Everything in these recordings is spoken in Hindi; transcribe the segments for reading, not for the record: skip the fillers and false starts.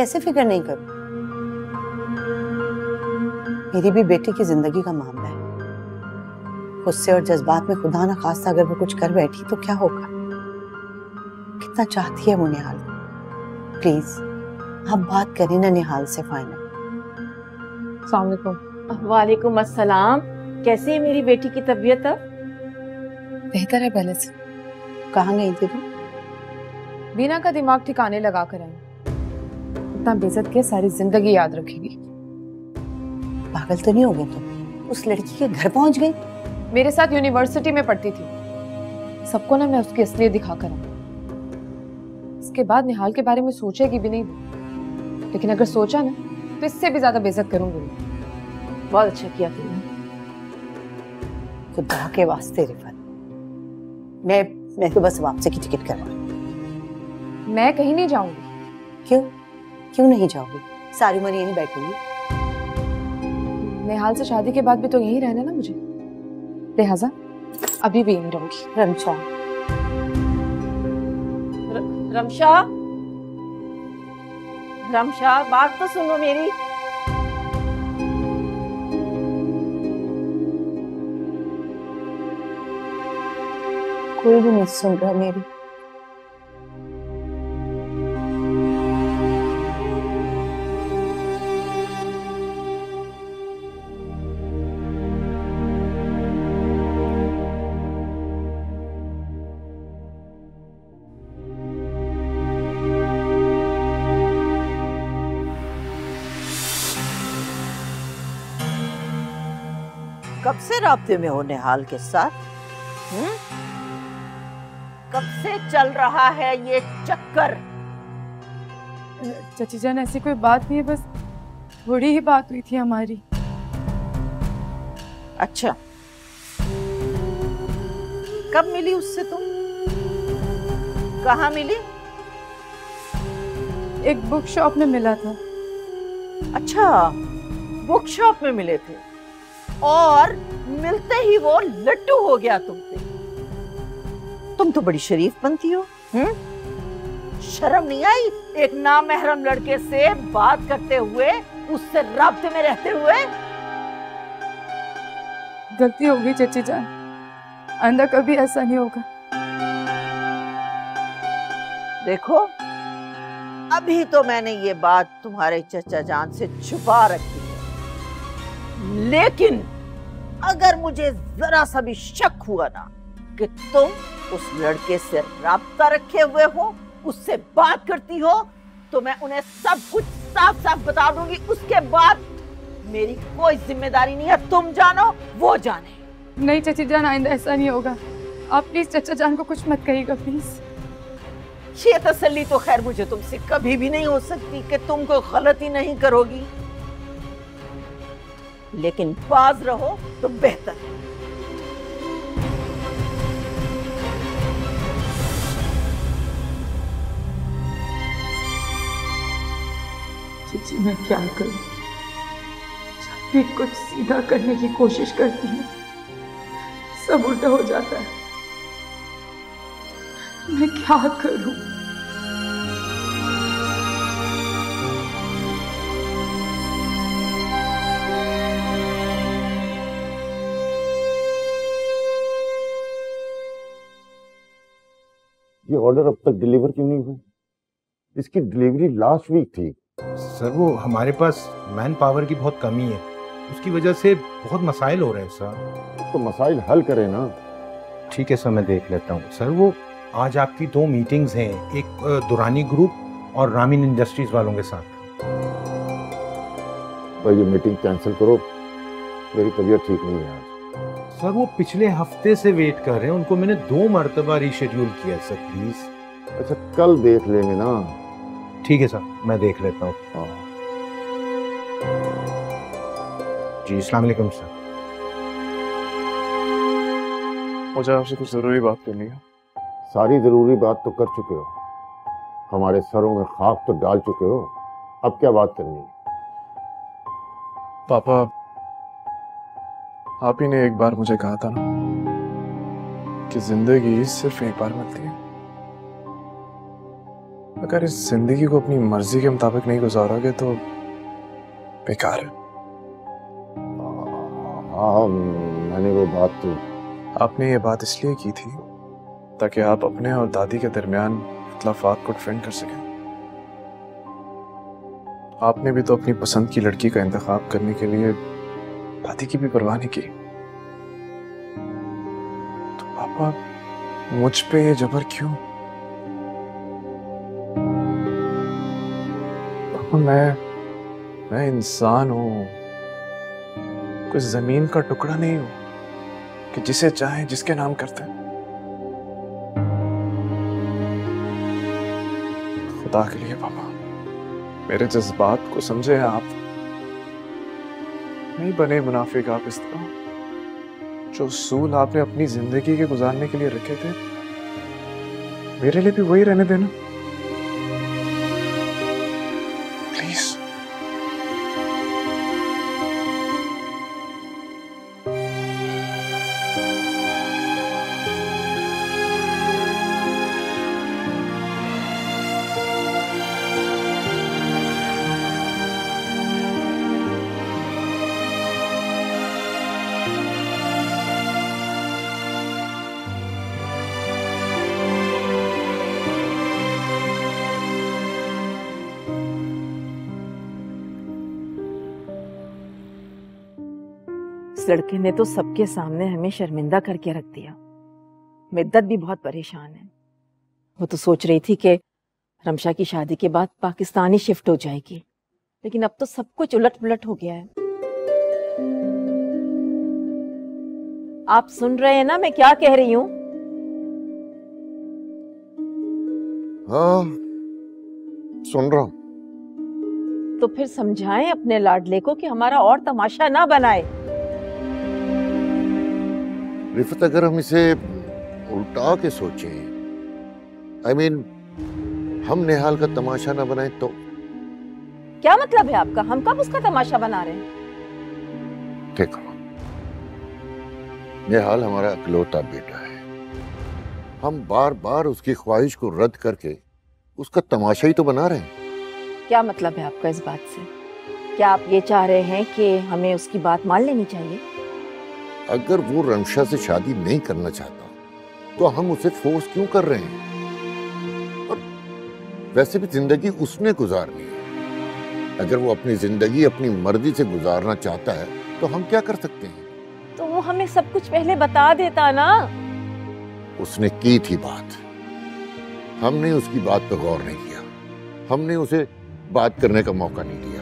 कैसे फिक्र नहीं करूं? मेरी भी बेटी की जिंदगी का मामला है। गुस्से और जज्बात में खुदा ना खास्ता अगर वो कुछ कर बैठी तो क्या होगा? कितना चाहती है वो निहाल को। प्लीज आप बात करें ना निहाल से फाइनल। अस्सलाम वालेकुम। वालेकुम अस्सलाम। कैसी है मेरी बेटी की तबीयत अब? बेहतर है पहले से। कहाँ गई थी तुम? बीना का दिमाग ठिकाने लगा कर आई। इतना बेइज्जत किया सारी जिंदगी याद रखेगी। पागल तो नहीं हो गई तुम? उस लड़की के घर पहुंच गई? मेरे साथ यूनिवर्सिटी में पढ़ती थी। सबको ना मैं उसकी असलियत दिखा कर आऊं। इसके बाद निहाल के बारे में सोचेगी भी नहीं, लेकिन अगर सोचा ना तो इससे भी ज्यादा बेइज्जत करूंगी। बहुत अच्छा किया तुमने। खुदा के वास्ते रिफत, मैं तो बस वापसी की टिकट करवा। मैं कहीं नहीं जाऊंगी। क्यों नहीं जाओगी? सारी उम्र यहीं बैठूंगी। निहाल से शादी के बाद भी तो यहीं रहना है ना मुझे, लिहाजा अभी भी यहीं रहूंगी। रमशा, रमशा, रमशा, बात तो सुनो मेरी। कोई भी नहीं सुन रहा मेरी। कब से राब्ते में हो निहाल के साथ? कब से चल रहा है ये चक्कर? चाची जान ऐसी कोई बात नहीं है, बस थोड़ी ही बात हुई थी हमारी। अच्छा, कब मिली उससे तुम? कहाँ मिली? एक बुक शॉप में मिला था। अच्छा, बुक शॉप में मिले थे और मिलते ही वो लट्टू हो गया तुम पे। तुम तो बड़ी शरीफ बनती हो। शर्म नहीं आई एक नामहरम लड़के से बात करते हुए, उससे राब्ते में रहते हुए? गलती हो गई चाची जान, आइंदा कभी ऐसा नहीं होगा। देखो, अभी तो मैंने ये बात तुम्हारे चचा जान से छुपा रखी है, लेकिन अगर मुझे जरा सा भी शक हुआ ना कि तुम उस लड़के से राब्ता रखे हुए हो, उससे बात करती हो, तो मैं उन्हें सब कुछ साफ साफ बता दूंगी। उसके बाद मेरी कोई जिम्मेदारी नहीं है, तुम जानो वो जाने। नहीं चाची जान, आइंदा ऐसा नहीं होगा। आप प्लीज चचा जान को कुछ मत कहिएगा प्लीज। ये तसल्ली तो खैर मुझे तुमसे कभी भी नहीं हो सकती कि तुम कोई गलती नहीं करोगी, लेकिन बाज रहो तो बेहतर है। जी मैं क्या करूं? जब भी कुछ सीधा करने की कोशिश करती हूँ सब उल्टा हो जाता है। मैं क्या करूं? ये ऑर्डर अब तक डिलीवर क्यों नहीं हुआ? इसकी डिलीवरी लास्ट वीक थी। सर वो हमारे पास मैन पावर की बहुत कमी है, उसकी वजह से बहुत मसाइल हो रहे हैं सर। तो मसाइल हल करें ना। ठीक है सर, मैं देख लेता हूँ। सर वो आज आपकी 2 मीटिंग्स हैं, एक दुरानी ग्रुप और रामीन इंडस्ट्रीज वालों के साथ। भाई ये मीटिंग कैंसिल करो, मेरी तबीयत ठीक नहीं है आज। सर वो पिछले हफ्ते से वेट कर रहे हैं, उनको मैंने 2 मरतबा रीशेड्यूल किया सर, प्लीज। अच्छा कल देख लेंगे ना। ठीक है सर, मैं देख लेता हूँ। जी अस्सलाम वालेकुम सर। मुझे आपसे कुछ जरूरी बात करनी है। सारी जरूरी बात तो कर चुके हो, हमारे सरों में खाक तो डाल चुके हो, अब क्या बात करनी है? पापा, आप ही ने एक बार मुझे कहा था ना कि जिंदगी सिर्फ एक बार मिलती है। अगर इस जिंदगी को अपनी मर्जी के मुताबिक नहीं गुजारोगे तो बेकार है। हाँ, मैंने वो बात तो आपने ये बात इसलिए की थी ताकि आप अपने और दादी के दरमियान इख्तिलाफात को डिफेंड कर सकें। आपने भी तो अपनी पसंद की लड़की का इंतखाब करने के लिए दादी की भी परवाह नहीं की। तो पापा मुझ पे ये जबर क्यों? पापा मैं इंसान हूं, कोई जमीन का टुकड़ा नहीं हूं कि जिसे चाहे जिसके नाम करते हैं। खुदा के लिए पापा मेरे जज्बात को समझे आप। नहीं बने मुनाफिक आप इस तरह। जो उसूल आपने अपनी जिंदगी के गुजारने के लिए रखे थे मेरे लिए भी वही रहने देना प्लीज। इस लड़के ने तो सबके सामने हमें शर्मिंदा करके रख दिया। मिद्दत भी बहुत परेशान है। वो तो सोच रही थी कि रमशा की शादी के बाद पाकिस्तान ही शिफ्ट हो जाएगी, लेकिन अब तो सब कुछ उलट पुलट हो गया है। आप सुन रहे हैं ना मैं क्या कह रही हूँ? हाँ सुन रहा हूं। तो फिर समझाएं अपने लाडले को कि हमारा और तमाशा ना बनाए। रिफत, अगर हम इसे उल्टा के सोचें, I mean, हम निहाल का तमाशा ना बनाए तो क्या मतलब है आपका? हम कब उसका तमाशा बना रहे हैं? देखो, निहाल हमारा इकलौता बेटा है। हम बार बार उसकी ख्वाहिश को रद्द करके उसका तमाशा ही तो बना रहे हैं। क्या मतलब है आपका इस बात से? क्या आप ये चाह रहे हैं कि हमें उसकी बात मान लेनी चाहिए? अगर वो रमशा से शादी नहीं करना चाहता तो हम उसे फोर्स क्यों कर रहे हैं? और वैसे भी जिंदगी उसने गुजारनी है। अगर वो अपनी जिंदगी अपनी मर्जी से गुजारना चाहता है तो हम क्या कर सकते हैं? तो वो हमें सब कुछ पहले बता देता ना। उसने की थी बात, हमने उसकी बात पर गौर नहीं किया, हमने उसे बात करने का मौका नहीं दिया।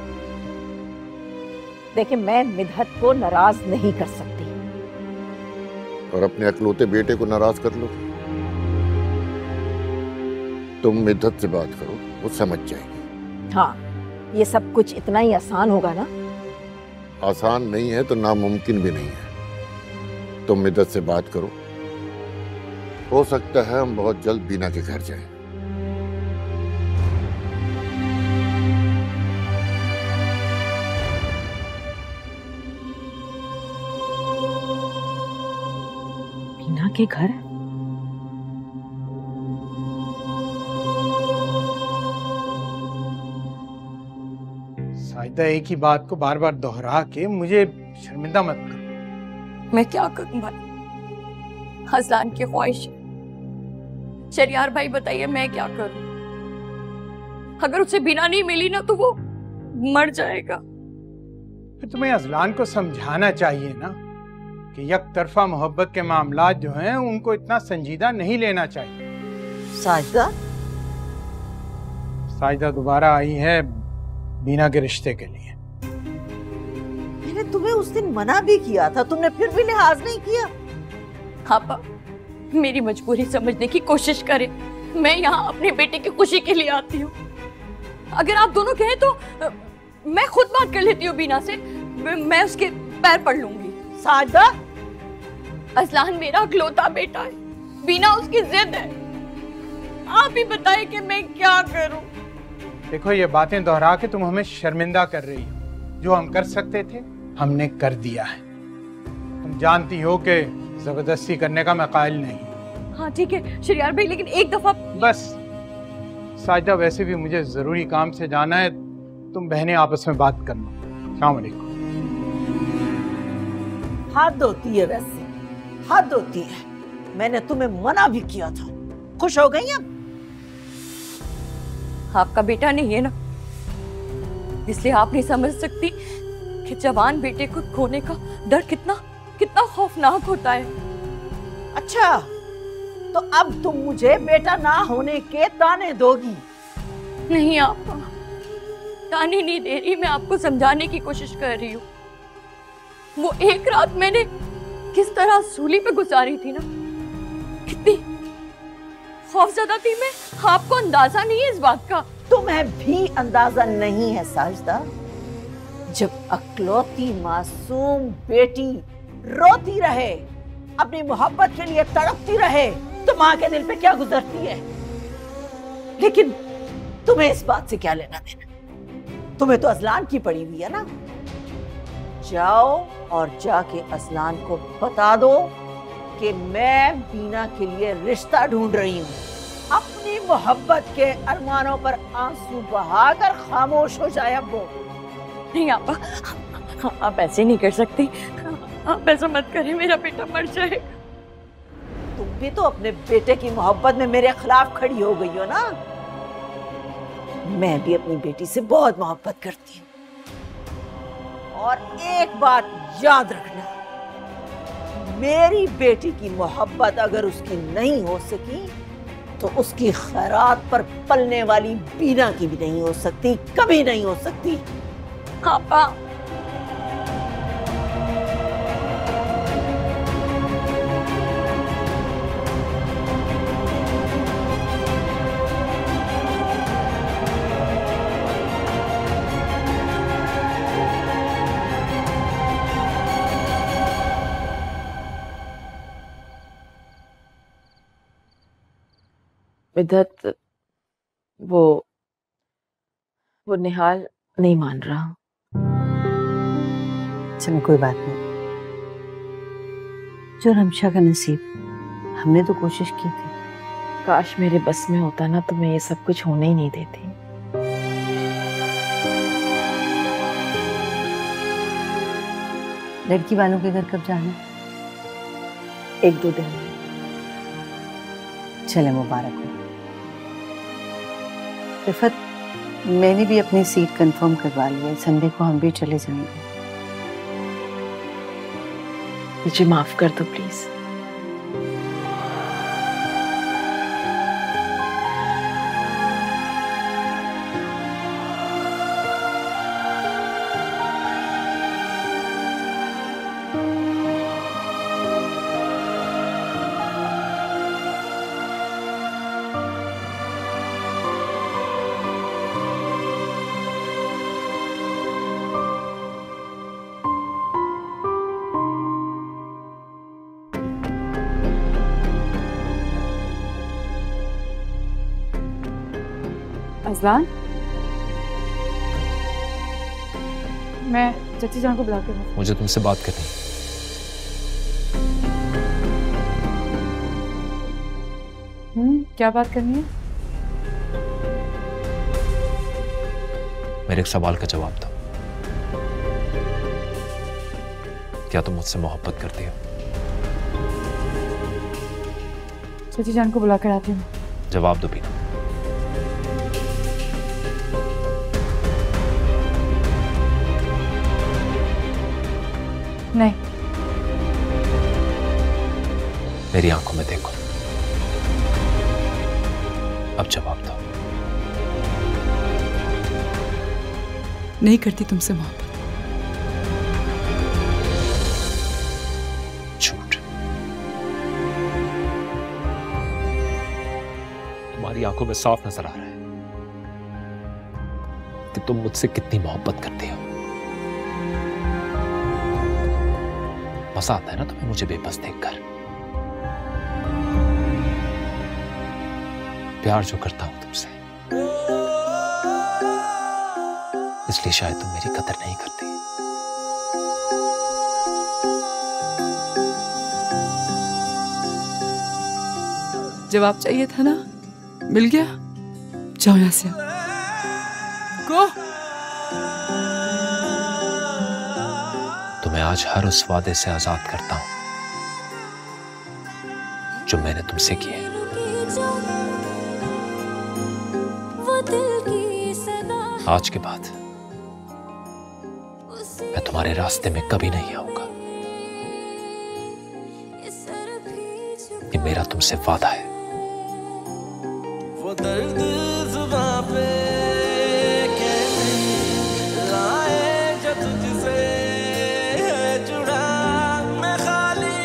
देखिए, मैं मिदहत को नाराज नहीं कर सकती। और अपने अकलौते बेटे को नाराज कर लो। तुम मिद्दत से बात करो, वो समझ जाएगी। हाँ, ये सब कुछ इतना ही आसान होगा ना? आसान नहीं है तो नामुमकिन भी नहीं है। तुम मिद्दत से बात करो, हो सकता है हम बहुत जल्द बीना के घर जाएं। बीना के घर? साइदा एक ही बात को बार बार दोहरा के मुझे शर्मिंदा मत करो। मैं क्या करूं भाई? हसलान की ख्वाहिश। शरियार भाई बताइए मैं क्या करूं? अगर उसे बिना नहीं मिली ना तो वो मर जाएगा। फिर तुम्हें अजलान को समझाना चाहिए ना कि एक तरफा मोहब्बत के मामलात जो हैं उनको इतना संजीदा नहीं लेना चाहिए। साजिदा? साजिदा दोबारा आई है बीना के रिश्ते के लिए। मैंने तुम्हें उस दिन मना भी किया था, तुमने फिर भी लिहाज नहीं किया। पापा, मेरी मजबूरी समझने की कोशिश करें। मैं यहाँ अपने बेटे की खुशी के लिए आती हूँ। अगर आप दोनों कहें तो मैं खुद बात कर लेती हूँ बीना से। मैं उसके पैर पड़ लूंगी। साजिदा? असलान मेरा इकलौता बेटा है, बीना उसकी जिद है। आप ही बताएं कि मैं क्या करूं? देखो, ये बातें दोहरा के तुम हमें शर्मिंदा कर रही हो। जो हम कर सकते थे हमने कर दिया है। तुम जानती हो कि जबरदस्ती करने का मैं कायल नहीं। हाँ ठीक है शरियार भाई, लेकिन एक दफा बस साजिदा वैसे भी मुझे जरूरी काम से जाना है, तुम बहनें आपस में बात करना। अस्सलाम वालेकुम। हद होती है, वैसे हद होती है। मैंने तुम्हें मना भी किया था। खुश हो गई अब? आपका बेटा नहीं है ना, इसलिए आप नहीं समझ सकती कि जवान बेटे को खोने का डर कितना कितना खौफनाक होता है। अच्छा, तो अब तुम मुझे बेटा ना होने के ताने दोगी? नहीं, आप ताने नहीं दे रही, मैं आपको समझाने की कोशिश कर रही हूँ। वो एक रात मैंने किस तरह सूली पे गुजारी थी ना, कितनी खौफजदा थी मैं, आपको अंदाजा नहीं है इस बात का। तुम्हें भी अंदाजा नहीं है साजिदा? जब अकलौती मासूम बेटी रोती रहे, अपनी मोहब्बत के लिए तड़पती रहे, तो माँ के दिल पे क्या गुजरती है। लेकिन तुम्हें इस बात से क्या लेना देना? तुम्हें तो असलान की पड़ी हुई है ना। जाओ और जाके असलान को बता दो कि मैं बीना के लिए रिश्ता ढूंढ रही हूँ। अपनी मोहब्बत के अरमानों पर आंसू बहाकर खामोश हो जाए अब वो। नहीं आप ऐसे नहीं कर सकती, आप ऐसा मत करें, मेरा बेटा मर जाएगा। तुम भी तो अपने बेटे की मोहब्बत में मेरे खिलाफ खड़ी हो गई हो ना। मैं भी अपनी बेटी से बहुत मोहब्बत करती हूँ। और एक बात याद रखना, मेरी बेटी की मोहब्बत अगर उसकी नहीं हो सकी तो उसकी खैरात पर पलने वाली बीना की भी नहीं हो सकती, कभी नहीं हो सकती। पापा, विद्वत, वो निहाल नहीं मान रहा। चलो कोई बात नहीं, जो रमशा का नसीब, हमने तो कोशिश की थी। काश मेरे बस में होता ना तो मैं ये सब कुछ होने ही नहीं देती। लड़की वालों के घर कब जाना? 1-2 दिन में। चले मुबारक हो। रिफत, मैंने भी अपनी सीट कंफर्म करवा ली है, संडे को हम भी चले जाएंगे। मुझे माफ कर दो प्लीज। अज़लान, मैं चाची जान को बुला के हूँ। मुझे तुमसे बात करनी है। क्या बात करनी है? मेरे एक सवाल का जवाब दो। क्या तुम मुझसे मोहब्बत करती हो? चाची जान को बुला कर आती हूँ। जवाब दो बीना। नहीं। मेरी आंखों में देखो, अब जवाब दो। नहीं करती तुमसे मोहब्बत। झूठ। तुम्हारी आंखों में साफ नजर आ रहा है कि तुम मुझसे कितनी मोहब्बत करती हो। मजा आता है ना तुम्हें मुझे बेबस देखकर। प्यार जो करता हूं तुमसे, इसलिए शायद तुम मेरी कदर नहीं करती। जवाब चाहिए था ना, मिल गया। जाओ यहाँ से गो। तुम्हें आज हर उस वादे से आजाद करता हूं जो मैंने तुमसे किए। आज के बाद मैं तुम्हारे रास्ते में कभी नहीं आऊंगा। ये मेरा तुमसे वादा है। वो दर्द जुबां पे कैसे लाए जो तुझसे है जुड़ा, मैं खाली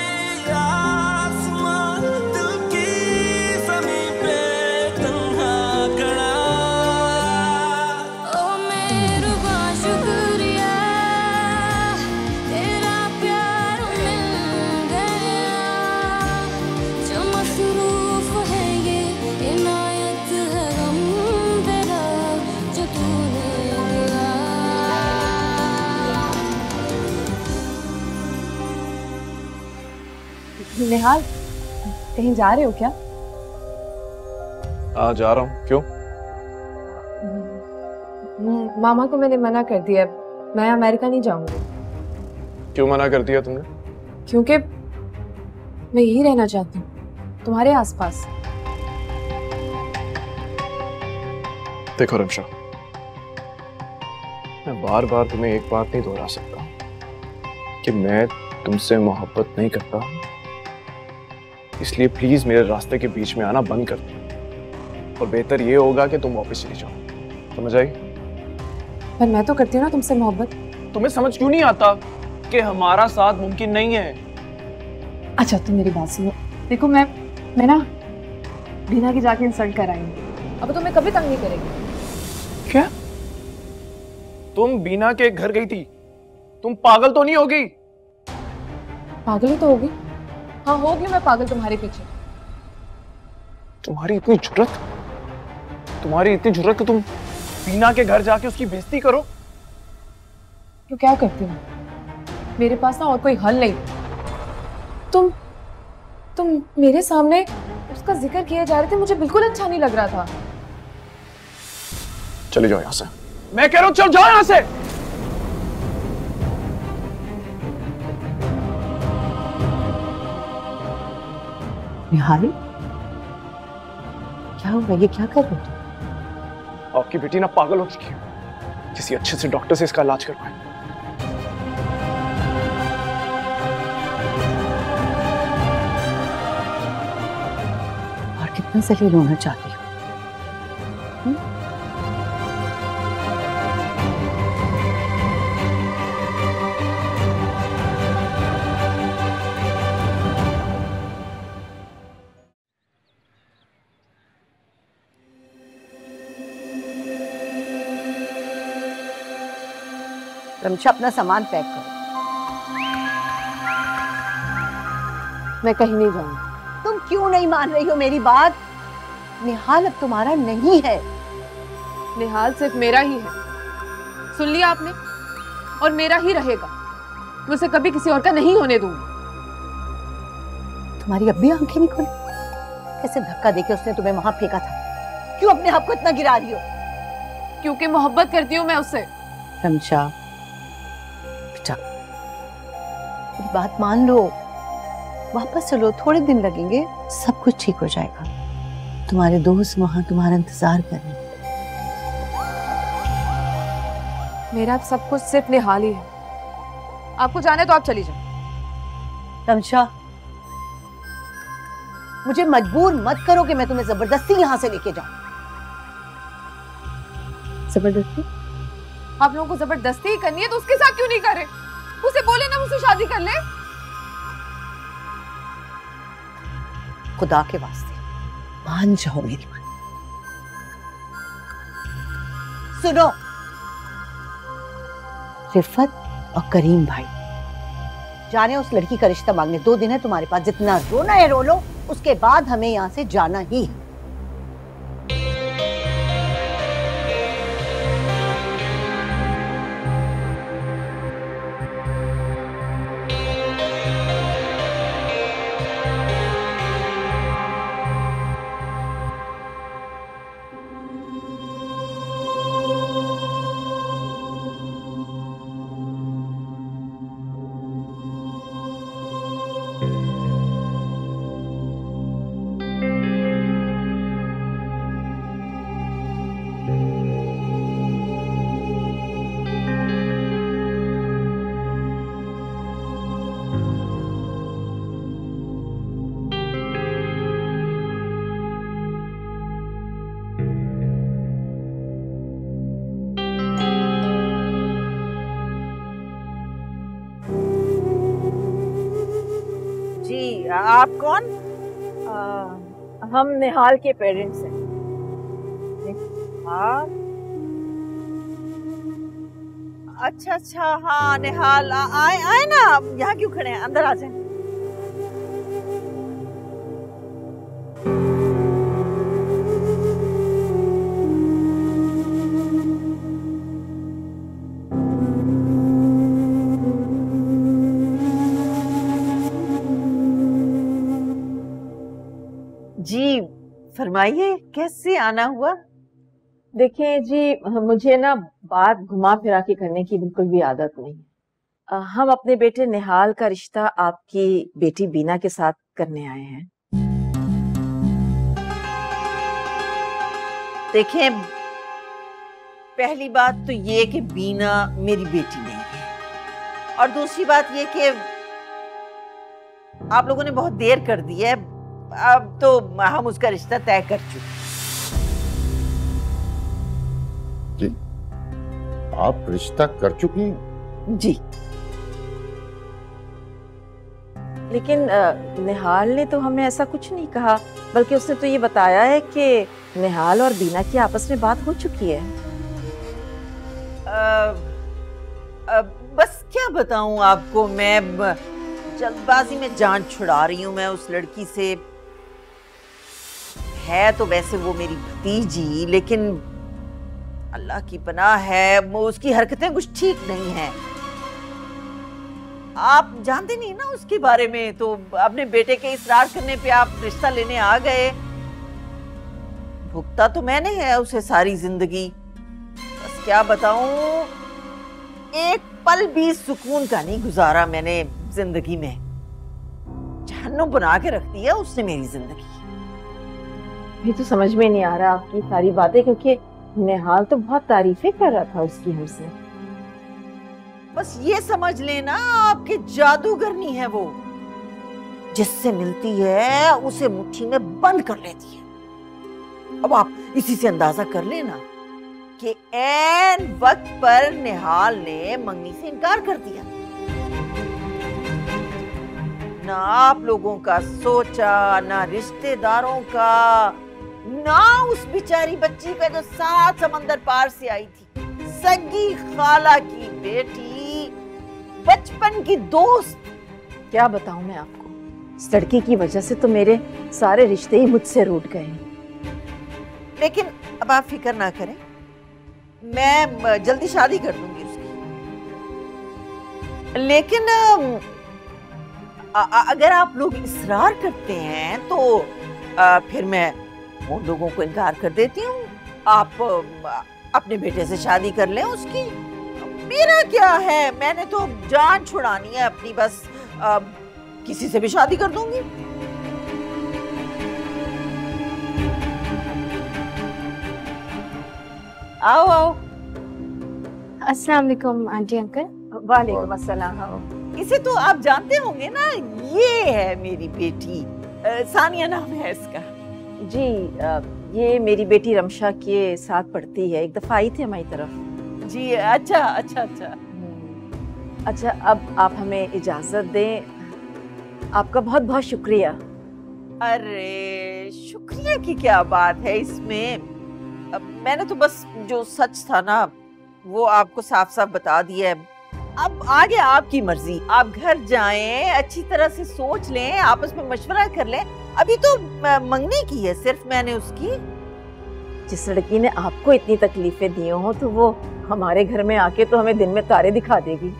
आसमां दिल की ज़मीं पे तन्हा खड़ा। ओ मेरुबा शुक्रिया तेरा प्यार मिल गया, जो मसरूफ है ये इनायत है गम तेरा जो तूने दिया। निहाल, कहीं जा रहे हो क्या? हाँ जा रहा हूँ। क्यों? मामा को मैंने मना कर दिया, मैं अमेरिका नहीं जाऊंगी। क्यों मना कर दिया तुमने? क्योंकि मैं यही रहना चाहती हूँ, तुम्हारे आसपास। देखो रमशा, मैं बार बार तुम्हें एक बात नहीं दोहरा सकता कि मैं तुमसे मोहब्बत नहीं करता, इसलिए प्लीज मेरे रास्ते के बीच में आना बंद कर दो और बेहतर ये होगा कि तुम वापस चली जाओ। समझ आई? पर मैं तो करती हूँ ना तुमसे मोहब्बत। तुम्हें समझ क्यों नहीं आता कि हमारा साथ मुमकिन नहीं है? अच्छा तुम मेरी बात सुनो, देखो मैं ना बीना की जाके इंसल्ट कर आई हूँ, अब तुम्हें कभी तंग नहीं करेगी। क्या? तुम बीना के घर गई थी? तुम पागल तो नहीं हो गई? पागल ही तो होगी। हाँ होगी मैं पागल तुम्हारे पीछे। तुम्हारी इतनी जुर्रत कि तुम बीना के घर जाके उसकी बेइज्जती करो? तो क्या करती हूँ, मेरे पास ना और कोई हल नहीं। तुम मेरे सामने उसका जिक्र किए जा रहे थे, मुझे बिल्कुल अच्छा नहीं लग रहा था। चले जाओ यहाँ से, मैं कह रहा हूँ चल जाओ यहाँ से। निहाल, क्या हुआ? ये क्या कर रहे हो? आपकी बेटी ना पागल हो चुकी है, किसी अच्छे से डॉक्टर से इसका इलाज करवाएं। और कितना जलील होना चाहती हो? रमशा, अपना सामान पैक करो। मैं कहीं नहीं जाऊंगी। तुम क्यों नहीं मान रही हो मेरी बात? निहाल अब तुम्हारा नहीं है। निहाल सिर्फ मेरा ही है, सुन लिया आपने? और मेरा ही रहेगा, मैं उसे कभी किसी और का नहीं होने दूंगी। तुम्हारी अब भी आंखें नहीं खुली? कैसे धक्का देके उसने तुम्हें वहां फेंका था? क्यों अपने आप को इतना गिरा रही हो? क्योंकि मोहब्बत करती हूँ मैं उससे। रमशा बेटा, मेरी बात मान लो, वापस चलो, थोड़े दिन लगेंगे, सब कुछ ठीक हो जाएगा। तुम्हारे दोस्त वहां तुम्हारा इंतजार कर रहे हैं। मेरा सब कुछ सिर्फ निहाल ही है। आपको जाना है तो आप चली जाओ। रमशा, मुझे मजबूर मत करो कि मैं तुम्हें जबरदस्ती यहां से लेके जाऊं। जबरदस्ती? आप लोगों को जबरदस्ती ही करनी है तो उसके साथ क्यों नहीं करे? उसे बोले ना मुझसे शादी कर ले। खुदा के वास्ते मान जाओ मेरी बात। सुनो, रिफत और करीम भाई जाने उस लड़की का रिश्ता मांगने। 2 दिन है तुम्हारे पास, जितना रोना है रो लो, उसके बाद हमें यहां से जाना ही है। जी, आप कौन? हम निहाल के पेरेंट्स हैं। हाँ, अच्छा अच्छा, हाँ निहाल, आए आए ना, यहाँ क्यों खड़े हैं, अंदर आ जाए। जी फरमाइए, कैसे आना हुआ? देखिए जी, मुझे ना बात घुमा फिरा के करने की बिल्कुल भी आदत नहीं है। हम अपने बेटे निहाल का रिश्ता आपकी बेटी बीना के साथ करने आए हैं। देखें, पहली बात तो ये कि बीना मेरी बेटी नहीं है, और दूसरी बात ये कि आप लोगों ने बहुत देर कर दी है। अब तो हम उसका रिश्ता तय कर चुके। जी, आप रिश्ता कर चुकी हैं? जी, लेकिन निहाल ने तो हमें ऐसा कुछ नहीं कहा, बल्कि उसने तो ये बताया है कि निहाल और बीना की आपस में बात हो चुकी है। बस क्या बताऊं आपको, मैं जल्दबाजी में जान छुड़ा रही हूं मैं उस लड़की से। है तो वैसे वो मेरी भतीजी, लेकिन अल्लाह की पनाह है, उसकी हरकतें कुछ ठीक नहीं हैं। आप जानते नहीं ना उसके बारे में, तो अपने बेटे के इसरार करने पे आप रिश्ता लेने आ गए। भुगता तो मैंने है उसे सारी जिंदगी। बस क्या बताऊं, एक पल भी सुकून का नहीं गुजारा मैंने जिंदगी में। जहन्नुम बना के रख दिया उसने मेरी जिंदगी। ये तो समझ में नहीं आ रहा आपकी सारी बातें, क्योंकि निहाल तो बहुत तारीफें कर रहा था उसकी हमसे। बस ये समझ लेना, आपके जादूगरनी है वो। जिससे मिलती है उसे मुट्ठी में बंद कर लेती है। अब आप इसी से अंदाजा कर लेना कि ऐन वक्त पर निहाल ने मंगनी से इनकार कर दिया। ना आप लोगों का सोचा, ना रिश्तेदारों का, ना उस बेचारी बच्ची का जो 7 समंदर पार से आई थी, सगी खाला की बेटी, बचपन की दोस्त। क्या बताऊं मैं आपको, इस लड़की की वजह से तो मेरे सारे रिश्ते ही मुझसे रूठ गए। लेकिन अब आप फिक्र ना करें, मैं जल्दी शादी कर दूंगी उसकी। लेकिन अगर आप लोग इसरार करते हैं तो फिर मैं उन लोगों को इनकार कर देती हूँ। आप अपने बेटे से शादी कर लें उसकी। मेरा क्या है, मैंने तो जान छुड़ानी है अपनी, बस किसी से भी शादी कर दूंगी। आओ आओ। अस्सलाम वालेकुम आंटी अंकल। वालेकुम अस्सलाम। इसे तो आप जानते होंगे ना, ये है मेरी बेटी, सानिया नाम है इसका। जी, ये मेरी बेटी रमशा के साथ पढ़ती है, एक दफा आई थी हमारी तरफ। जी अच्छा अच्छा अच्छा। अच्छा, अब आप हमें इजाजत दें। आपका बहुत बहुत शुक्रिया। अरे शुक्रिया की क्या बात है इसमें। मैंने तो बस जो सच था ना वो आपको साफ साफ बता दिया है। अब आगे आपकी मर्जी, आप घर जाएं, अच्छी तरह से सोच लें, आपस में मशवरा कर लें। अभी तो मंगनी की है सिर्फ मैंने उसकी। जिस लड़की ने आपको इतनी तकलीफें दी हो तो वो हमारे घर में आके तो हमें दिन में तारे दिखा देगी।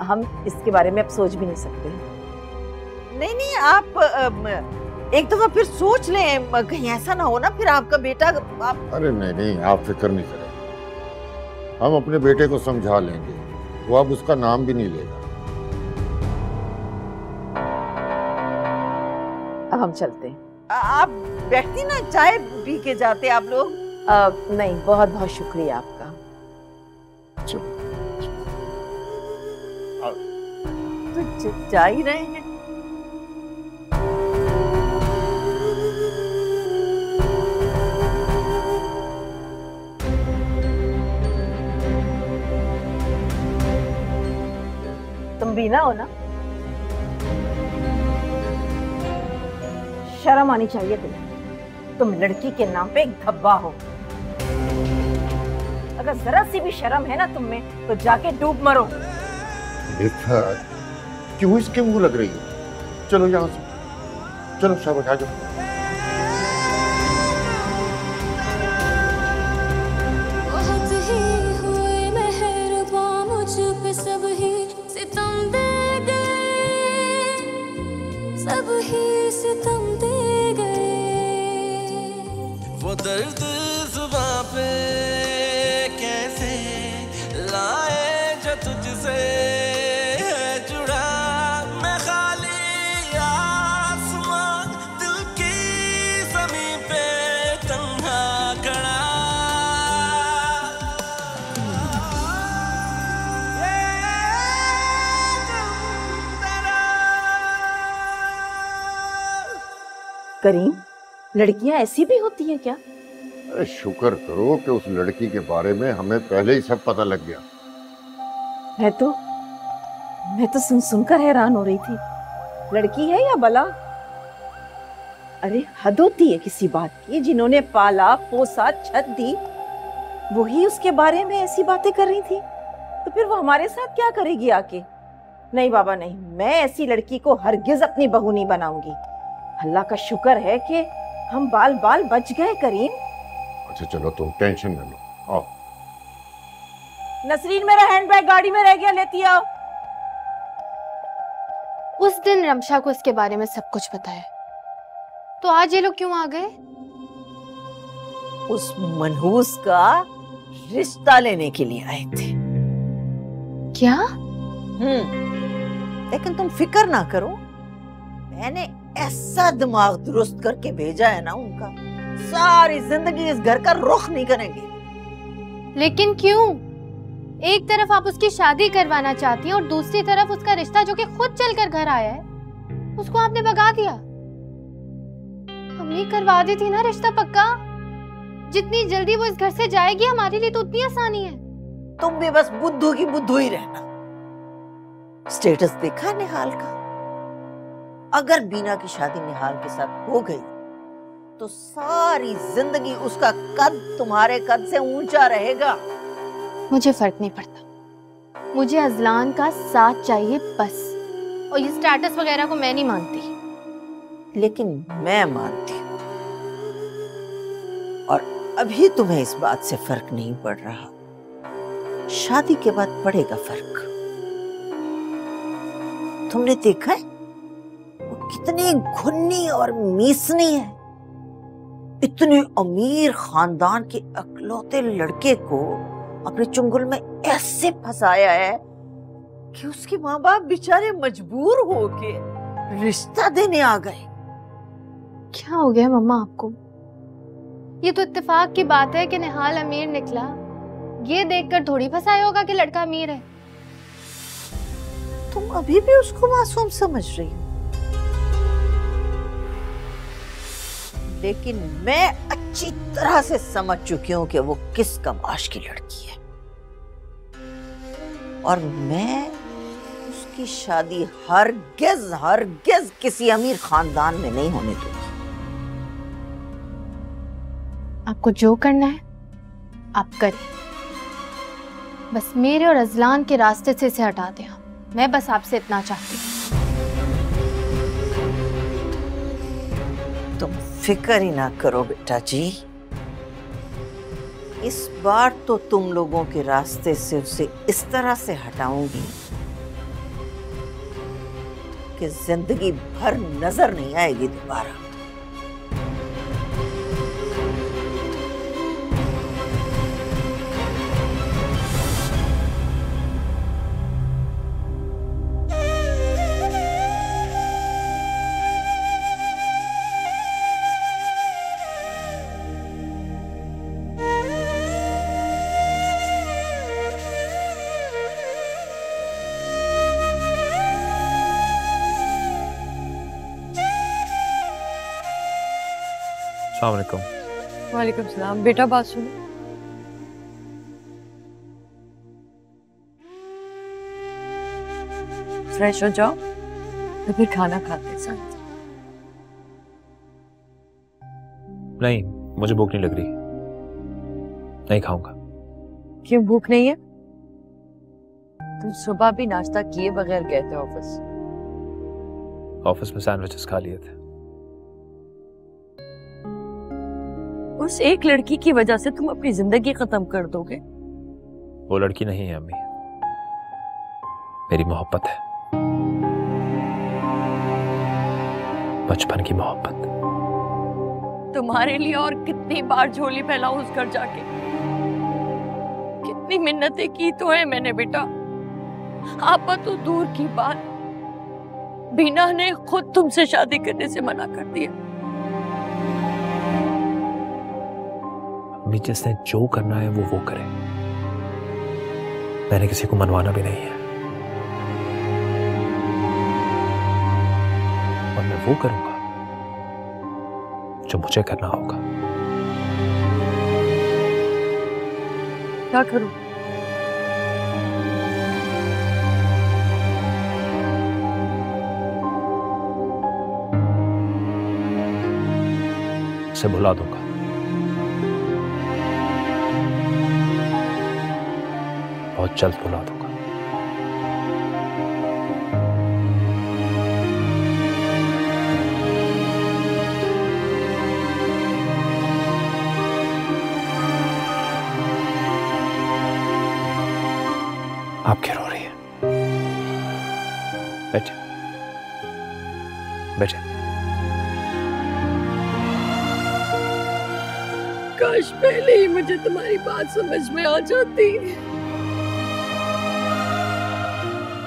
हम इसके बारे में अब सोच भी नहीं सकते। नहीं नहीं, आप एक दफा फिर सोच लें, कहीं ऐसा ना हो ना फिर आपका बेटा आप... अरे नहीं नहीं, आप फिक्र नहीं करें, हम अपने बेटे को समझा लेंगे, वो अब उसका नाम भी नहीं लेगा। अब हम चलते हैं। आप बैठती ना, चाय पी के जाते आप लोग। नहीं, बहुत बहुत शुक्रिया आपका। चलो तो जा ही रहे हैं। तुम बीना हो ना? शर्म आनी चाहिए तुम्हें। तुम लड़की के नाम पे एक धब्बा हो। अगर जरा सी भी शर्म है ना तुम में तो जाके डूब मरो। इफ़त, क्यों इसके मुंह लग रही है? चलो यहाँ से, चलो शाबाश, आ जाओ। सब ही सितम दे गए, वो दर्द जुबां पे कैसे लाए जो तुझसे है जुड़ा। मैं खाली आसमां दिल की ज़मीं पे तन्हा खड़ा। करीम, लड़कियां ऐसी भी होती हैं क्या? अरे शुक्र करो कि उस लड़की के बारे में हमें पहले ही सब पता लग गया। मैं तो सुन सुनकर हैरान हो रही थी। लड़की है या बला? अरे हद होती है किसी बात की। जिन्होंने पाला पोसा छत दी वही उसके बारे में ऐसी बातें कर रही थी, तो फिर वो हमारे साथ क्या करेगी आके? नहीं बाबा नहीं, मैं ऐसी लड़की को हरगिज अपनी बहू नहीं बनाऊंगी। अल्लाह का शुक्र है कि हम बाल बाल बच गए करीम। अच्छा चलो तुम टेंशन न लो, आओ। नसरीन, मेरा हैंडबैग गाड़ी में रह गया, लेती आओ। उस दिन रमशा को इसके बारे में सब कुछ पता है, तो आज ये लोग क्यों आ गए? उस मनहूस का रिश्ता लेने के लिए आए थे। क्या? लेकिन तुम फिक्र ना करो, मैंने ऐसा दिमाग दुरुस्त करके भेजा है ना उनका, सारी जिंदगी इस घर का रुख नहीं करेंगे। लेकिन क्यों? एक तरफ आप उसकी शादी करवाना चाहती हैं और दूसरी तरफ उसका रिश्ता जो कि खुद चलकर घर आया है उसको आपने भगा दिया। हमने करवा दी थी ना रिश्ता पक्का। जितनी जल्दी वो इस घर से जाएगी हमारे लिए तो उतनी आसानी है। तुम भी बस बुद्धू की बुद्धू ही रहना। स्टेटस देखा निहाल का? अगर बीना की शादी निहाल के साथ हो गई तो सारी जिंदगी उसका कद तुम्हारे कद से ऊंचा रहेगा। मुझे फर्क नहीं पड़ता, मुझे अजलान का साथ चाहिए बस। और ये स्टेटस वगैरह को मैं नहीं मानती। लेकिन मैं मानती हूँ, और अभी तुम्हें इस बात से फर्क नहीं पड़ रहा, शादी के बाद पड़ेगा फर्क। तुमने देखा है वो कितनी घुन्नी और मीसनी है। इतने अमीर खानदान के अकलौते लड़के को अपने चुंगल में ऐसे फंसाया है कि उसके माँ बाप बेचारे मजबूर होके रिश्ता देने आ गए। क्या हो गया मम्मा आपको? ये तो इत्तेफाक की बात है कि निहाल अमीर निकला, ये देखकर थोड़ी फंसाया होगा कि लड़का अमीर है। तुम अभी भी उसको मासूम समझ रही हो, लेकिन मैं अच्छी तरह से समझ चुकी हूं कि वो किस कमाश की लड़की है, और मैं उसकी शादी हरगिज किसी अमीर खानदान में नहीं होने दूंगी। आपको जो करना है आप करिए, बस मेरे और अजलान के रास्ते से इसे हटा दें। मैं बस आपसे इतना चाहती हूँ। तुम फिक्र ही ना करो बेटा जी, इस बार तो तुम लोगों के रास्ते से उसे इस तरह से हटाऊंगी कि जिंदगी भर नजर नहीं आएगी दोबारा। अस्सलामुअलैकुम। वालेकुम सलाम। बेटा बात सुनो, फ्रेश हो जाओ तो फिर खाना खाते हैं साथ। नहीं, मुझे भूख नहीं लग रही, नहीं खाऊंगा। क्यों भूख नहीं है? तुम सुबह भी नाश्ता किए बगैर गए थे ऑफिस। ऑफिस में सैंडविचेस खा लिए थे। उस एक लड़की की वजह से तुम अपनी जिंदगी खत्म कर दोगे? वो लड़की नहीं है अम्मी, मेरी मोहब्बत है, बचपन की मोहब्बत। तुम्हारे लिए और कितनी बार झोली फैलाऊं उस घर जाके, कितनी मिन्नतें की तो है मैंने बेटा। आपा तो दूर की बात, बीना ने खुद तुमसे शादी करने से मना कर दिया। अम्मी जिसने जो करना है वो करे, मैंने किसी को मनवाना भी नहीं है, और मैं वो करूंगा जो मुझे करना होगा। क्या करूं? उसे भुला दूंगा। बहुत जल्द भुला दूंगा। आप क्यों रो रही है? बैठे बैठे। काश पहले ही मुझे तुम्हारी बात समझ में आ जाती,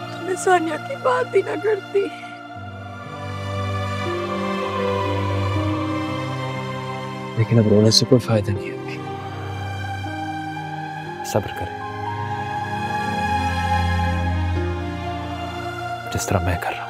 तो मैं सानिया की बात ही ना करती। लेकिन अब रोने से कोई फायदा नहीं है, सब्र करें, जिस तरह मैं कर रहा हूं।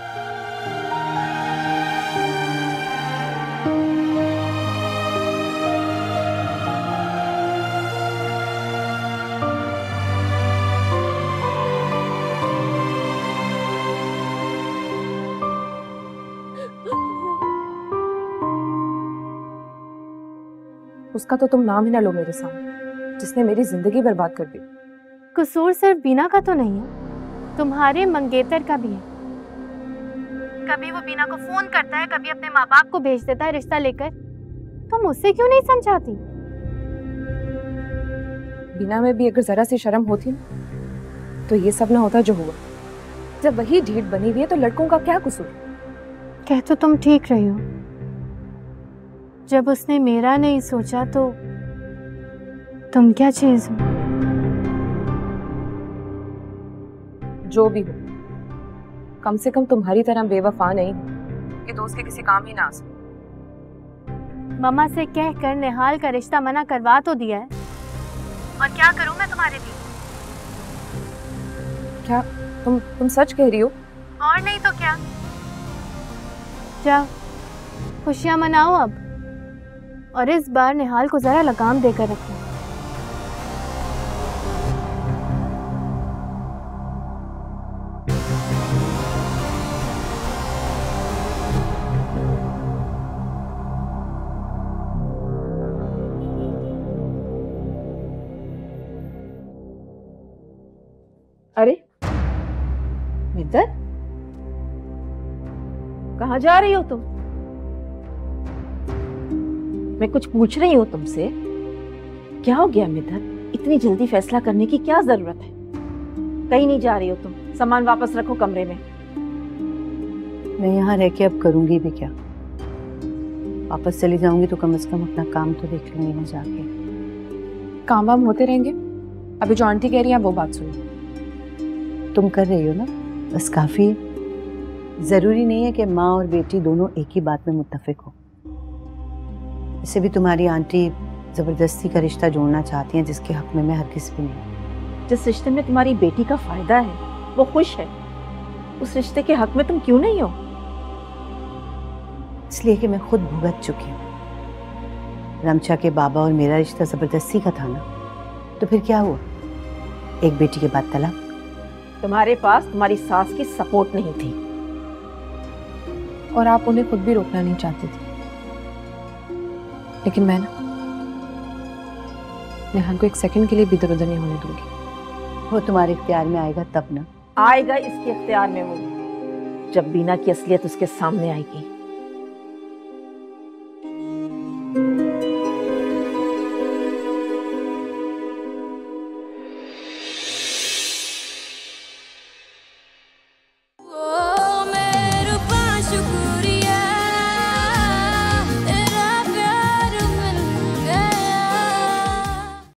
उसका तो तुम नाम ही ना लो मेरे सामने, जिसने मेरी जिंदगी बर्बाद कर दी। कसूर सिर्फ बीना का तो नहीं है, तुम्हारे मंगेतर का भी है। कभी वो बीना को फोन करता है, कभी अपने माँ बाप को भेज देता है रिश्ता लेकर। तुम उससे क्यों नहीं समझाती? बीना में भी अगर जरा सी शर्म होती ना, तो ये सब ना होता जो हुआ। जब वही ढीठ बनी हुई है तो लड़कों का क्या कसूर? कह तो तुम ठीक रही हो, जब उसने मेरा नहीं सोचा तो तुम क्या चीज हो? जो भी हो, कम से कम तुम्हारी तरह बेवफा नहीं कि दोस्त के किसी काम ही ना आ सके। मम्मा से कहकर निहाल का रिश्ता मना करवा तो दिया है, और क्या करूं मैं तुम्हारे लिए? क्या तुम सच कह रही हो? और नहीं तो क्या। जाओ खुशियां मनाओ अब, और इस बार निहाल को जरा लगाम देकर रखो। अरे मिद्दत, कहाँ जा रही हो तुम? मैं कुछ पूछ रही हूँ तुमसे। क्या हो गया मिद्दत? इतनी जल्दी फैसला करने की क्या जरूरत है? कहीं नहीं जा रही हो तुम? सामान वापस रखो कमरे में। मैं यहाँ रह के अब करूंगी भी क्या? वापस चली जाऊंगी तो कम से कम अपना काम तो देख लूंगी ना जाके। काम वाम होते रहेंगे, अभी जो आंटी कह रही है वो बात सुनो। तुम कर रही हो ना, बस काफी है। जरूरी नहीं है कि माँ और बेटी दोनों एक ही बात में मुत्तफिक हो। इसे भी तुम्हारी आंटी जबरदस्ती का रिश्ता जोड़ना चाहती हैं, जिसके हक में मैं हरगिज़ भी नहीं। जिस रिश्ते में तुम्हारी बेटी का फायदा है, वो खुश है, उस रिश्ते के हक में तुम क्यों नहीं हो? इसलिए कि मैं खुद भुगत चुकी हूँ। रमशा के बाबा और मेरा रिश्ता जबरदस्ती का था ना, तो फिर क्या हुआ? एक बेटी के बाद तलाक। तुम्हारे पास तुम्हारी सास की सपोर्ट नहीं थी, और आप उन्हें खुद भी रोकना नहीं चाहती थी। लेकिन मैं ना निहाल को एक सेकंड के लिए भी इधर उधर नहीं होने दूंगी। वो तुम्हारे इख्तियार में आएगा तब ना। आएगा इसके इख्तियार में वो जब बीना की असलियत उसके सामने आएगी।